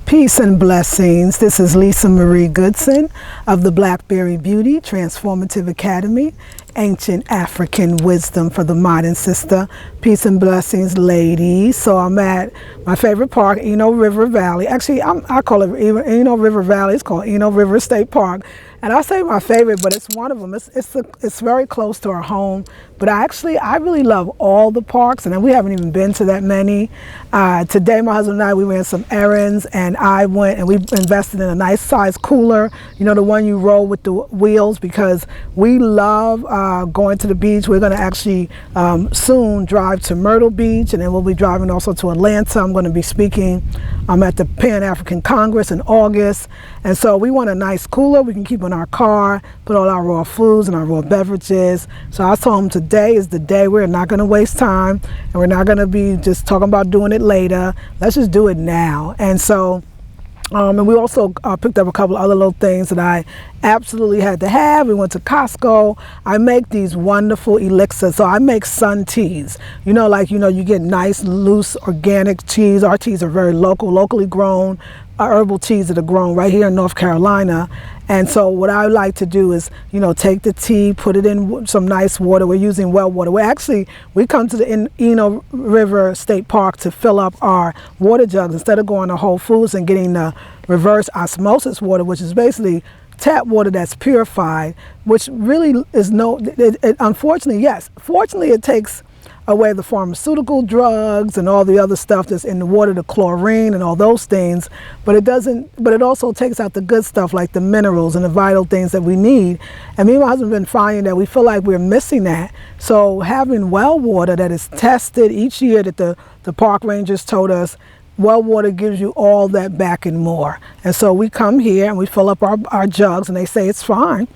Peace and blessings. This is Lisa Marie Goodson of the Blackberry Beauty Transformative Academy, Ancient African Wisdom for the Modern Sister. Peace and blessings, ladies. So I'm at my favorite park, Eno River Valley. Actually, I call it Eno River Valley. It's called Eno River State Park. And I say my favorite, but it's one of them. It's very close to our home. But I really love all the parks, and we haven't even been to that many. Today, my husband and I, we ran some errands, and I went and we invested in a nice size cooler. You know, the one you roll with the wheels, because we love going to the beach. We're going to actually soon drive to Myrtle Beach, and then we'll be driving also to Atlanta. I'm going to be speaking at the Pan-African Congress in August. And so we want a nice cooler we can keep in our car, put all our raw foods and our raw beverages. So I told him today is the day. We're not going to waste time, and we're not going to be just talking about doing it later. Let's just do it now. And so and we also picked up a couple of other little things that I absolutely had to have. We went to Costco. I make these wonderful elixirs. So I make sun teas. You know, you get nice, loose, organic teas. Our teas are very locally grown. Our herbal teas that are grown right here in North Carolina. And so what I like to do is, take the tea, put it in some nice water. We're using well water. We come to the Eno River State Park to fill up our water jugs instead of going to Whole Foods and getting the reverse osmosis water, which is basically tap water that's purified, which really is unfortunately, yes. Fortunately, it takes away the pharmaceutical drugs and all the other stuff that's in the water, the chlorine and all those things, but it also takes out the good stuff like the minerals and the vital things that we need. And me and my husband have been finding that we feel like we're missing that. So having well water that is tested each year, that the park rangers told us, well water gives you all that back and more. And so we come here and we fill up our jugs, and they say it's fine.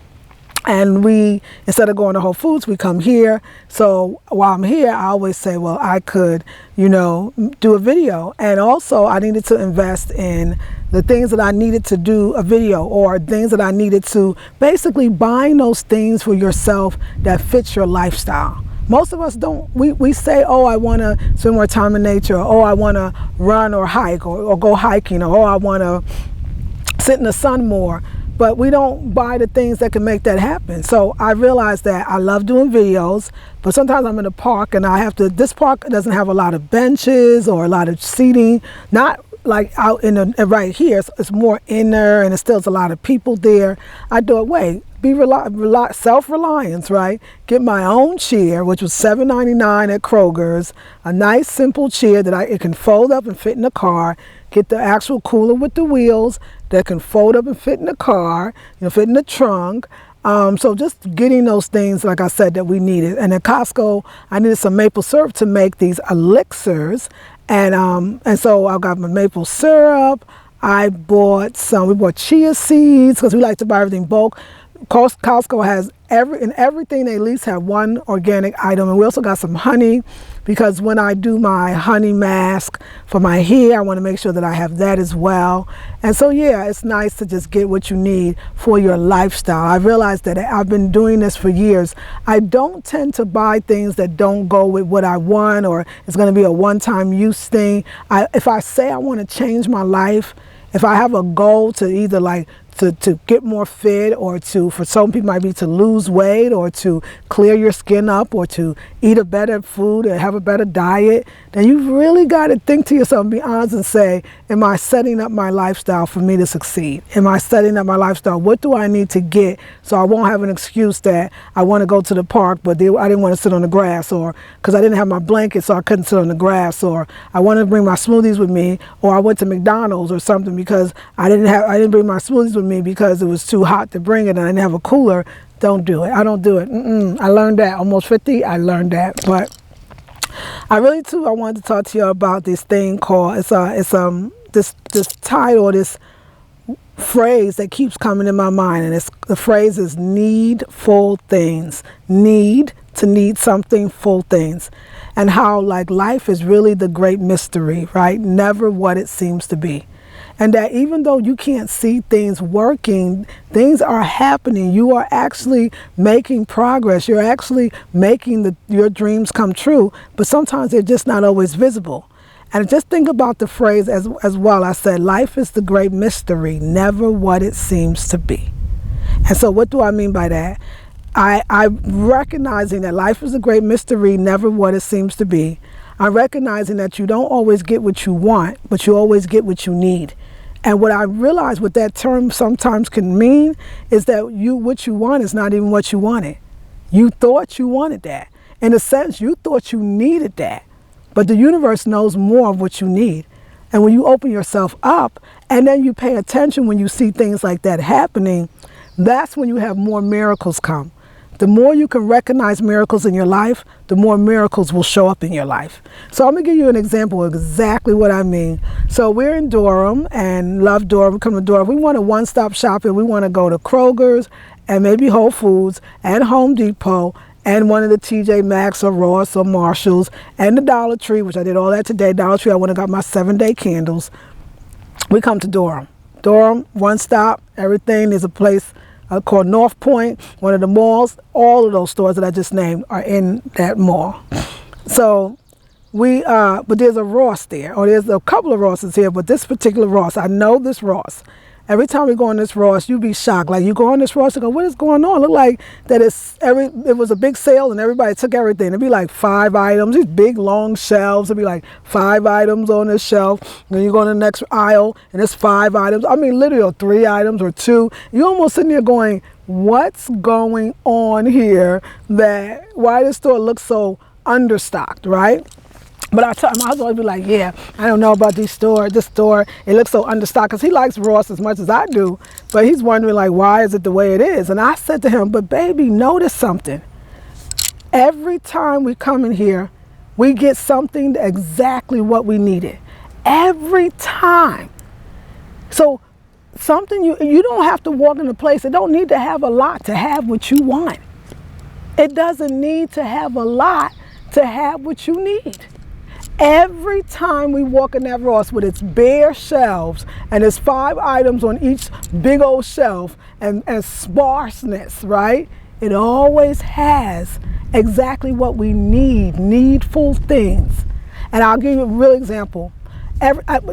And we, instead of going to Whole Foods, we come here. So while I'm here, I always say, well, I could, do a video. And also I needed to invest in the things that I needed to do a video, or things that I needed to basically buying those things for yourself that fits your lifestyle. Most of us don't, we say, oh, I want to spend more time in nature, or oh, I want to run or hike or go hiking, or oh, I want to sit in the sun more. But we don't buy the things that can make that happen. So I realized that I love doing videos, but sometimes I'm in a park and this park doesn't have a lot of benches or a lot of seating, not like out right here. It's more inner, and it still has a lot of people there. I do it, be self-reliance, right? Get my own chair, which was $7.99 at Kroger's, a nice simple chair that it can fold up and fit in the car. Get the actual cooler with the wheels that can fold up and fit in the car, fit in the trunk. So just getting those things, like I said, that we needed. And at Costco, I needed some maple syrup to make these elixirs. And so I got my maple syrup. We bought chia seeds, because we like to buy everything bulk. Costco has everything, they at least have one organic item. And we also got some honey, because when I do my honey mask for my hair, I want to make sure that I have that as well. And so, yeah, it's nice to just get what you need for your lifestyle. I realized that I've been doing this for years. I don't tend to buy things that don't go with what I want, or it's going to be a one-time use thing. If I say I want to change my life, if I have a goal to either to get more fit, or for some people might be to lose weight, or to clear your skin up, or to eat a better food or have a better diet, then you've really got to think to yourself and be honest and say, am I setting up my lifestyle for me to succeed? Am I setting up my lifestyle? What do I need to get so I won't have an excuse that I want to go to the park, but I didn't want to sit on the grass, or because I didn't have my blanket so I couldn't sit on the grass, or I wanted to bring my smoothies with me, or I went to McDonald's or something because I didn't bring my smoothies with me because it was too hot to bring it and I didn't have a cooler. Don't do it. I don't do it. I learned that. Almost 50, I learned that. But I wanted to talk to you about this thing called, this title, or this phrase that keeps coming in my mind, and the phrase is NeedFul things. Need something, full things. And how life is really the great mystery, right? Never what it seems to be. And that even though you can't see things working, things are happening. You are actually making progress. You're actually making your dreams come true, but sometimes they're just not always visible. And just think about the phrase as well. I said, life is the great mystery, never what it seems to be. And so what do I mean by that? I'm recognizing that life is a great mystery, never what it seems to be. I'm recognizing that you don't always get what you want, but you always get what you need. And what I realize what that term sometimes can mean is that what you want is not even what you wanted. You thought you wanted that. In a sense, you thought you needed that. But the universe knows more of what you need. And when you open yourself up and then you pay attention when you see things like that happening, that's when you have more miracles come. The more you can recognize miracles in your life, the more miracles will show up in your life. So I'm going to give you an example of exactly what I mean. So we're in Durham and love Durham. We come to Durham. We want a one-stop shopping. We want to go to Kroger's and maybe Whole Foods and Home Depot and one of the TJ Maxx or Ross or Marshalls and the Dollar Tree, which I did all that today. Dollar Tree, I went and got my 7-day candles. We come to Durham. Durham, one stop, everything. There's a place called North Point, one of the malls. All of those stores that I just named are in that mall. So but there's a Ross there, or there's a couple of Rosses here, but this particular Ross, I know this Ross. Every time we go in this Ross, you'd be shocked. Like you go in this Ross and go, what is going on? Look like that it was a big sale and everybody took everything. It'd be like 5 items, these big long shelves. It'd be like 5 items on this shelf. Then you go to the next aisle and it's 5 items. I mean, literally, or 3 items or 2. You're almost sitting there going, what's going on here? Why this store looks so understocked, right? But I tell him, I was always be like, yeah, I don't know about this store, it looks so understocked, because he likes Ross as much as I do, but he's wondering like, why is it the way it is? And I said to him, but baby, notice something. Every time we come in here, we get something exactly what we needed. Every time. So something you don't have to walk in a place, it don't need to have a lot to have what you want. It doesn't need to have a lot to have what you need. Every time we walk in that Ross with its bare shelves and there's 5 items on each big old shelf and sparseness, right? It always has exactly what we need, needful things. And I'll give you a real example.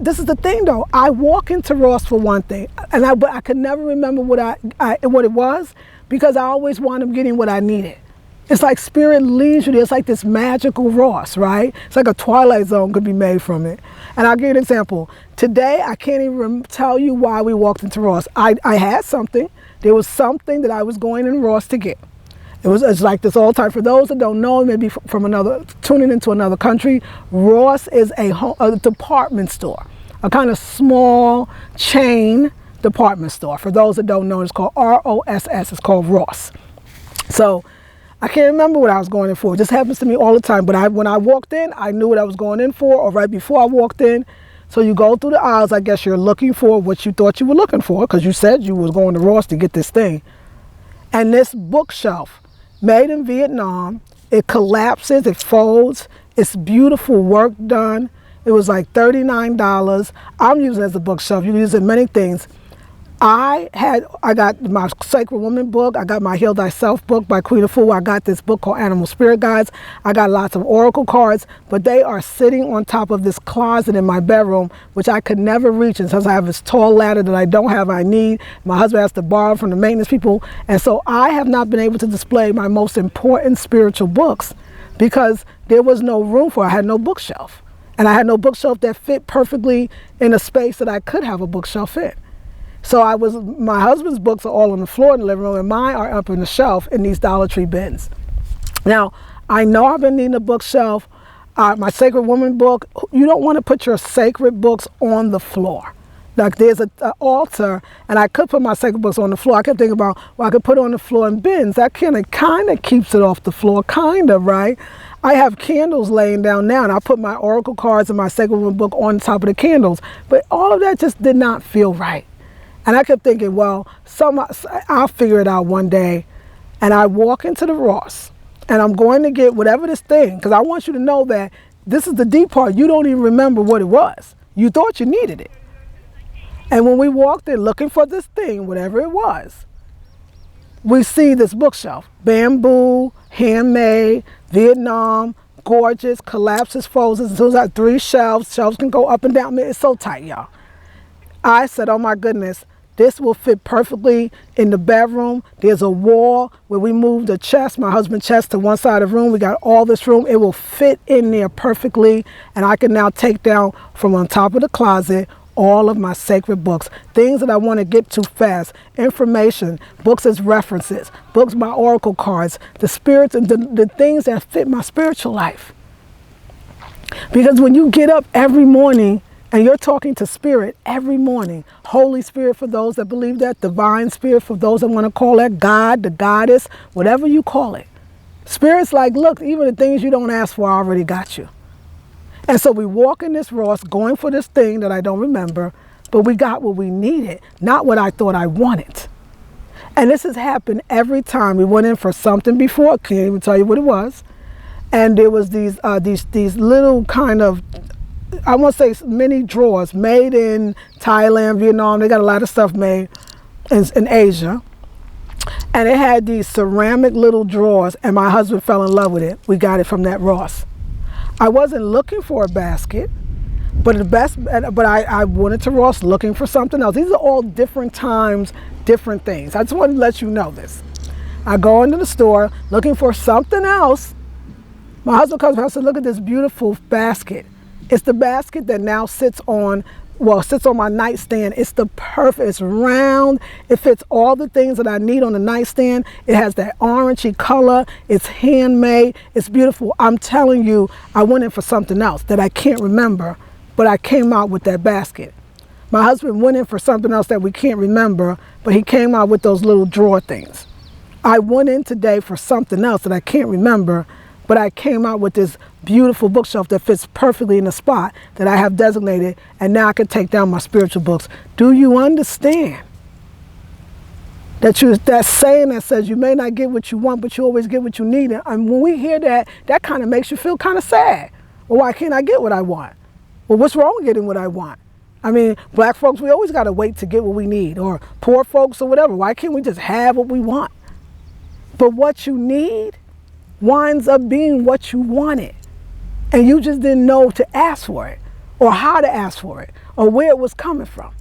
This is the thing though, I walk into Ross for one thing, but I could never remember what it was, because I always wound up getting what I needed. It's like spirit leads you there. It's like this magical Ross, right? It's like a Twilight Zone could be made from it. And I'll give you an example. Today, I can't even tell you why we walked into Ross. I had something. There was something that I was going in Ross to get. It's like this all the time. For those that don't know, maybe tuning into another country, Ross is a department store, a kind of small chain department store. For those that don't know, it's called ROSS. It's called Ross. So I can't remember what I was going in for. It just happens to me all the time. But when I walked in, I knew what I was going in for, or right before I walked in. So you go through the aisles, I guess you're looking for what you thought you were looking for, because you said you was going to Ross to get this thing. And this bookshelf, made in Vietnam, it collapses, it folds, it's beautiful work done. It was like $39. I'm using it as a bookshelf. You can use it in many things. I got my Sacred Woman book. I got my Heal Thyself book by Queen of Fu. I got this book called Animal Spirit Guides. I got lots of oracle cards, but they are sitting on top of this closet in my bedroom, which I could never reach. And since I have this tall ladder that I don't have, I need. My husband has to borrow from the maintenance people. And so I have not been able to display my most important spiritual books because there was no room for it. I had no bookshelf. And I had no bookshelf that fit perfectly in a space that I could have a bookshelf in. So my husband's books are all on the floor in the living room, and mine are up on the shelf in these Dollar Tree bins. Now, I know I've been needing a bookshelf. My Sacred Woman book, you don't want to put your sacred books on the floor. Like there's an altar, and I could put my sacred books on the floor. I kept thinking about, well, I could put it on the floor in bins. That kind of keeps it off the floor, kind of, right? I have candles laying down now, and I put my oracle cards and my Sacred Woman book on top of the candles. But all of that just did not feel right. And I kept thinking, well, I'll figure it out one day. And I walk into the Ross, and I'm going to get whatever this thing, because I want you to know that this is the deep part. You don't even remember what it was. You thought you needed it. And when we walked in looking for this thing, whatever it was, we see this bookshelf, bamboo, handmade, Vietnam, gorgeous, collapses, folds. So it's like 3 shelves. Shelves can go up and down. I mean, it's so tight, y'all. I said, oh my goodness, this will fit perfectly in the bedroom. There's a wall where we moved a chest, my husband's chest, to one side of the room. We got all this room. It will fit in there perfectly. And I can now take down from on top of the closet all of my sacred books, things that I want to get to fast, information, books as references, books, my oracle cards, the spirits and the things that fit my spiritual life. Because when you get up every morning and you're talking to spirit every morning, Holy Spirit for those that believe that, divine spirit for those that want to call that, God, the goddess, whatever you call it. Spirit's like, look, even the things you don't ask for, I already got you. And so we walk in this Ross going for this thing that I don't remember, but we got what we needed, not what I thought I wanted. And this has happened every time. We went in for something before, can't even tell you what it was. And there was these little kind of, I want to say mini drawers made in Thailand, Vietnam. They got a lot of stuff made in Asia. And it had these ceramic little drawers, and my husband fell in love with it. We got it from that Ross. I wasn't looking for a basket, but I went into Ross looking for something else. These are all different times, different things. I just wanted to let you know this. I go into the store looking for something else. My husband comes and I said, look at this beautiful basket. It's the basket that now sits on my nightstand. It's the perfect, it's round. It fits all the things that I need on the nightstand. It has that orangey color. It's handmade. It's beautiful. I'm telling you, I went in for something else that I can't remember, but I came out with that basket. My husband went in for something else that we can't remember, but he came out with those little drawer things. I went in today for something else that I can't remember, but I came out with this beautiful bookshelf that fits perfectly in the spot that I have designated, and now I can take down my spiritual books. Do you understand that saying that says you may not get what you want, but you always get what you need? And when we hear that, that kind of makes you feel kind of sad. Well, why can't I get what I want? Well, what's wrong with getting what I want? I mean, black folks, we always got to wait to get what we need, or poor folks or whatever. Why can't we just have what we want? But what you need winds up being what you wanted, and you just didn't know to ask for it, or how to ask for it, or where it was coming from.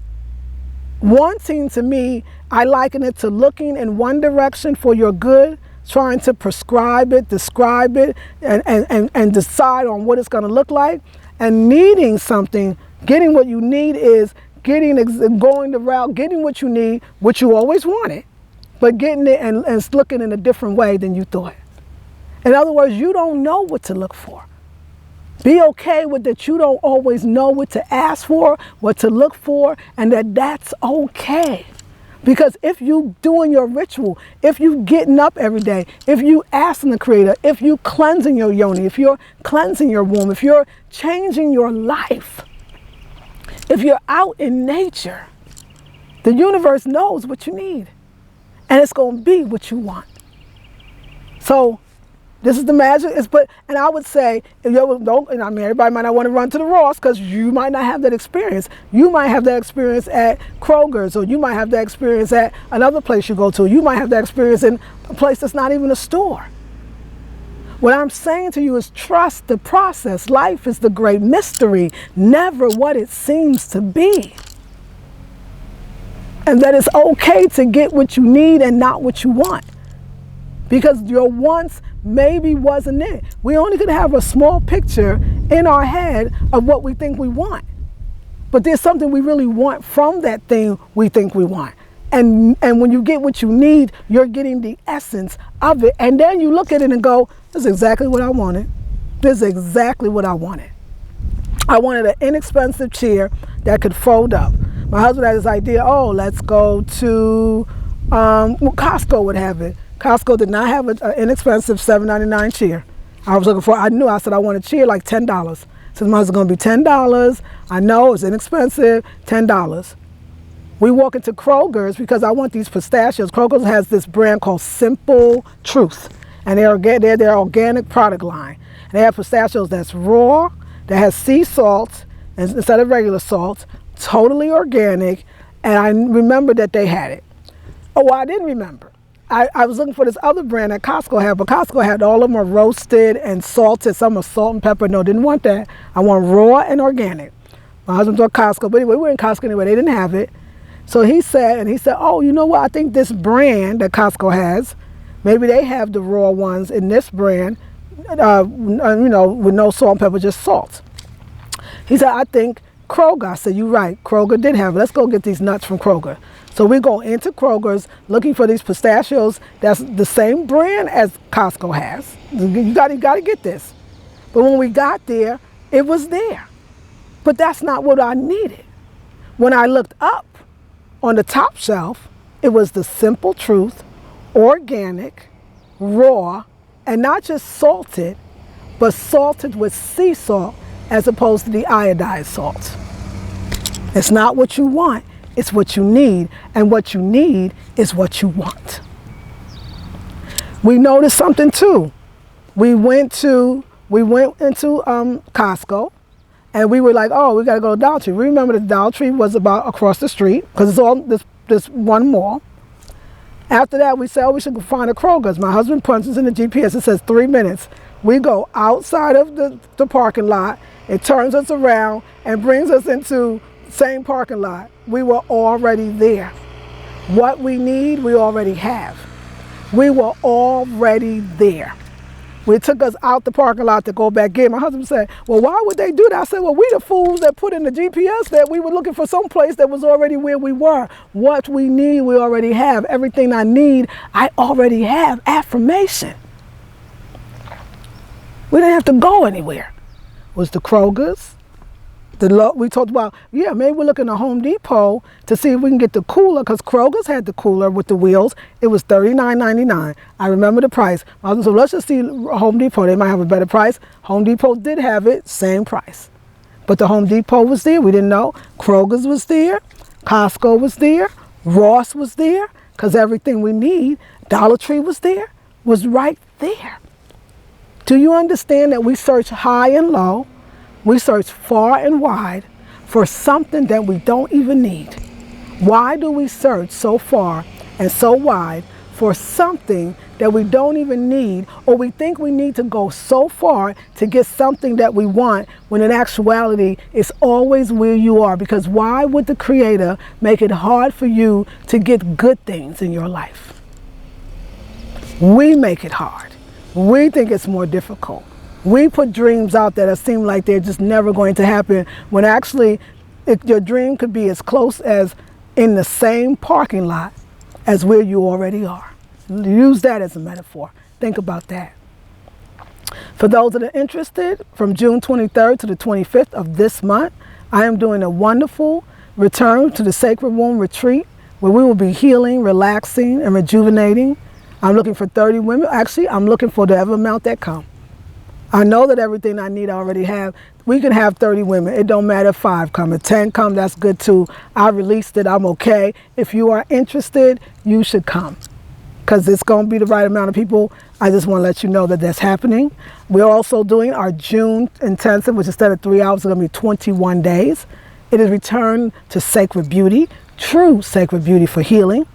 Wanting, to me, I liken it to looking in one direction for your good, trying to prescribe it, describe it, and decide on what it's going to look like. And needing something, getting what you need is going the route, getting what you need, what you always wanted, but getting it and looking in a different way than you thought. In other words, you don't know what to look for. Be okay with that you don't always know what to ask for, what to look for, and that's okay. Because if you doing your ritual, if you getting up every day, if you asking the Creator, if you cleansing your yoni, if you're cleansing your womb, if you're changing your life, if you're out in nature, the universe knows what you need, and it's going to be what you want. So this is the magic. And I would say, if you don't, and I mean, everybody might not want to run to the Ross because you might not have that experience. You might have that experience at Kroger's, or you might have that experience at another place you go to. You might have that experience in a place that's not even a store. What I'm saying to you is trust the process. Life is the great mystery, never what it seems to be. And that it's okay to get what you need and not what you want. Because your wants maybe wasn't it. We only could have a small picture in our head of what we think we want. But there's something we really want from that thing we think we want. And when you get what you need, you're getting the essence of it. And then you look at it and go, this is exactly what I wanted. This is exactly what I wanted. I wanted an inexpensive chair that could fold up. My husband had this idea, let's go to, Costco would have it. Costco did not have an inexpensive $7.99 chair. I said I want a chair like $10. So my husband's going to be $10. I know it's inexpensive, $10. We walk into Kroger's because I want these pistachios. Kroger's has this brand called Simple Truth, and they're their organic product line. And they have pistachios that's raw, that has sea salt instead of regular salt, totally organic, and I remember that they had it. Oh, well, I didn't remember. I was looking for this other brand that Costco had, but Costco had all of them are roasted and salted. Some are salt and pepper. No, didn't want that. I want raw and organic. My husband thought Costco, but anyway, we were in Costco anyway. They didn't have it. So he said, oh, you know what? I think this brand that Costco has, maybe they have the raw ones in this brand, with no salt and pepper, just salt. He said, I think Kroger. I said, you're right. Kroger did have it. Let's go get these nuts from Kroger. So we go into Kroger's looking for these pistachios that's the same brand as Costco has. You got to get this. But when we got there, it was there. But that's not what I needed. When I looked up on the top shelf, it was the simple truth, organic, raw, and not just salted, but salted with sea salt as opposed to the iodized salt. It's not what you want, it's what you need, and what you need is what you want. We noticed something too. We went into Costco, and we were like, oh, we gotta go to Dollar Tree. We remember the Dollar Tree was about across the street, because it's all this one mall. After that, we said, oh, we should go find a Kroger's. My husband punches in the GPS, it says 3 minutes. We go outside of the parking lot, it turns us around and brings us into the same parking lot. We were already there. What we need, we already have. We were already there. It took us out the parking lot to go back in. My husband said, well, why would they do that? I said, well, we the fools that put in the GPS that we were looking for some place that was already where we were. What we need, we already have. Everything I need, I already have. Affirmation. We didn't have to go anywhere. It was the Kroger's. We talked about, maybe we're looking at Home Depot to see if we can get the cooler, because Kroger's had the cooler with the wheels. It was $39.99. I remember the price. I was like, so let's just see Home Depot. They might have a better price. Home Depot did have it, same price. But the Home Depot was there. We didn't know. Kroger's was there. Costco was there. Ross was there, because everything we need, Dollar Tree was there, was right there. Do you understand that we search high and low? We search far and wide for something that we don't even need. Why do we search so far and so wide for something that we don't even need, or we think we need to go so far to get something that we want, when in actuality it's always where you are? Because why would the Creator make it hard for you to get good things in your life? We make it hard. We think it's more difficult. We put dreams out that seem like they're just never going to happen, when actually your dream could be as close as in the same parking lot as where you already are. Use that as a metaphor. Think about that. For those that are interested, from June 23rd to the 25th of this month, I am doing a wonderful return to the Sacred Womb retreat, where we will be healing, relaxing, and rejuvenating. I'm looking for 30 women. Actually, I'm looking for the ever amount that come. I know that everything I need I already have. We can have 30 women. It don't matter if 5 come. If 10 come, that's good too. I released it. I'm okay. If you are interested, you should come, because it's going to be the right amount of people. I just want to let you know that that's happening. We're also doing our June intensive, which instead of 3 hours, is going to be 21 days. It is Return to Sacred Beauty, true sacred beauty for healing.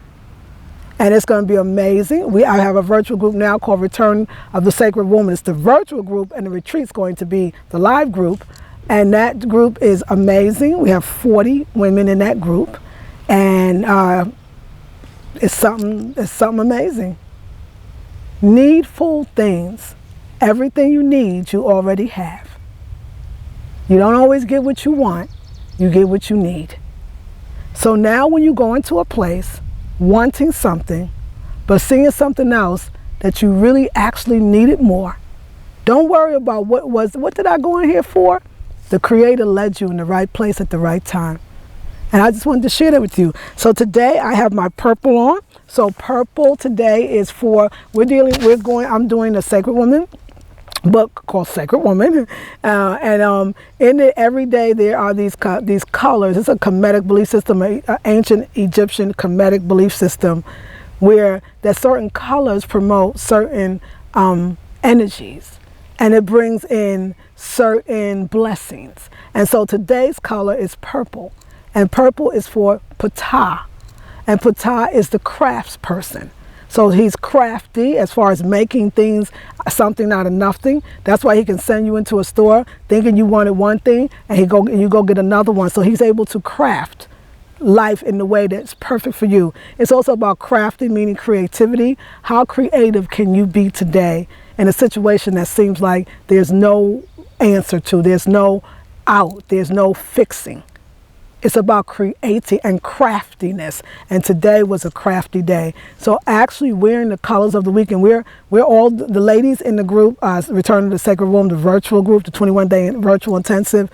And it's going to be amazing. I have a virtual group now called Return of the Sacred Woman. It's the virtual group, and the retreat's going to be the live group. And that group is amazing. We have 40 women in that group. And it's something amazing. Needful things. Everything you need, you already have. You don't always get what you want. You get what you need. So now when you go into a place wanting something, but seeing something else that you really actually needed more, don't worry about what did I go in here for? The Creator led you in the right place at the right time. And I just wanted to share that with you. So today I have my purple on. So purple today is for, I'm doing a Sacred Woman book called Sacred Woman, and in it every day there are these colors. It's a Kemetic belief system, an ancient Egyptian Kemetic belief system, where that certain colors promote certain energies, and it brings in certain blessings. And so today's color is purple, and purple is for Ptah, and Ptah is the crafts person. So he's crafty as far as making things, something out of nothing. That's why he can send you into a store thinking you wanted one thing and you go get another one. So he's able to craft life in the way that's perfect for you. It's also about crafting, meaning creativity. How creative can you be today in a situation that seems like there's no answer to, there's no out, there's no fixing. It's about creating and craftiness, and today was a crafty day. So actually wearing the colors of the week, and we're all the ladies in the group, Return to the Sacred Womb, the virtual group, the 21-day virtual intensive,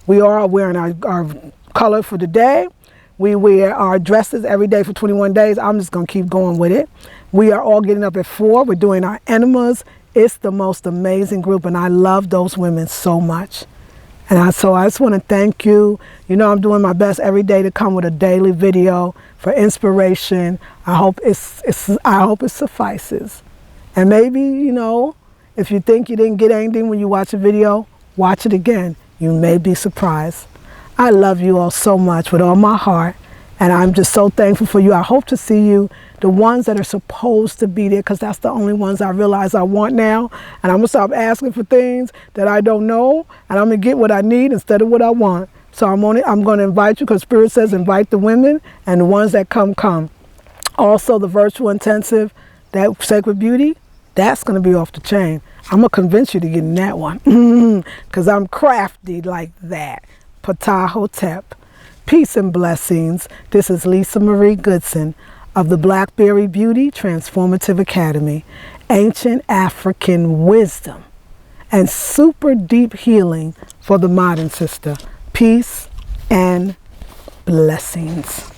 we are wearing our color for the day. We wear our dresses every day for 21 days. I'm just going to keep going with it. We are all getting up at 4. We're doing our enemas. It's the most amazing group, and I love those women so much. And so I just want to thank you. You know, I'm doing my best every day to come with a daily video for inspiration. I hope it suffices. And maybe, you know, if you think you didn't get anything when you watch a video, watch it again. You may be surprised. I love you all so much with all my heart, and I'm just so thankful for you. I hope to see you, the ones that are supposed to be there, because that's the only ones I realize I want now. And I'm going to stop asking for things that I don't know, and I'm going to get what I need instead of what I want. So I'm going to invite you, because Spirit says invite the women, and the ones that come. Also, the virtual intensive, that Sacred Beauty, that's going to be off the chain. I'm going to convince you to get in that one, because I'm crafty like that. Ptah Hotep. Peace and blessings. This is Lisa Marie Goodson of the Blackberry Beauty Transformative Academy. Ancient African wisdom and super deep healing for the modern sister. Peace and blessings.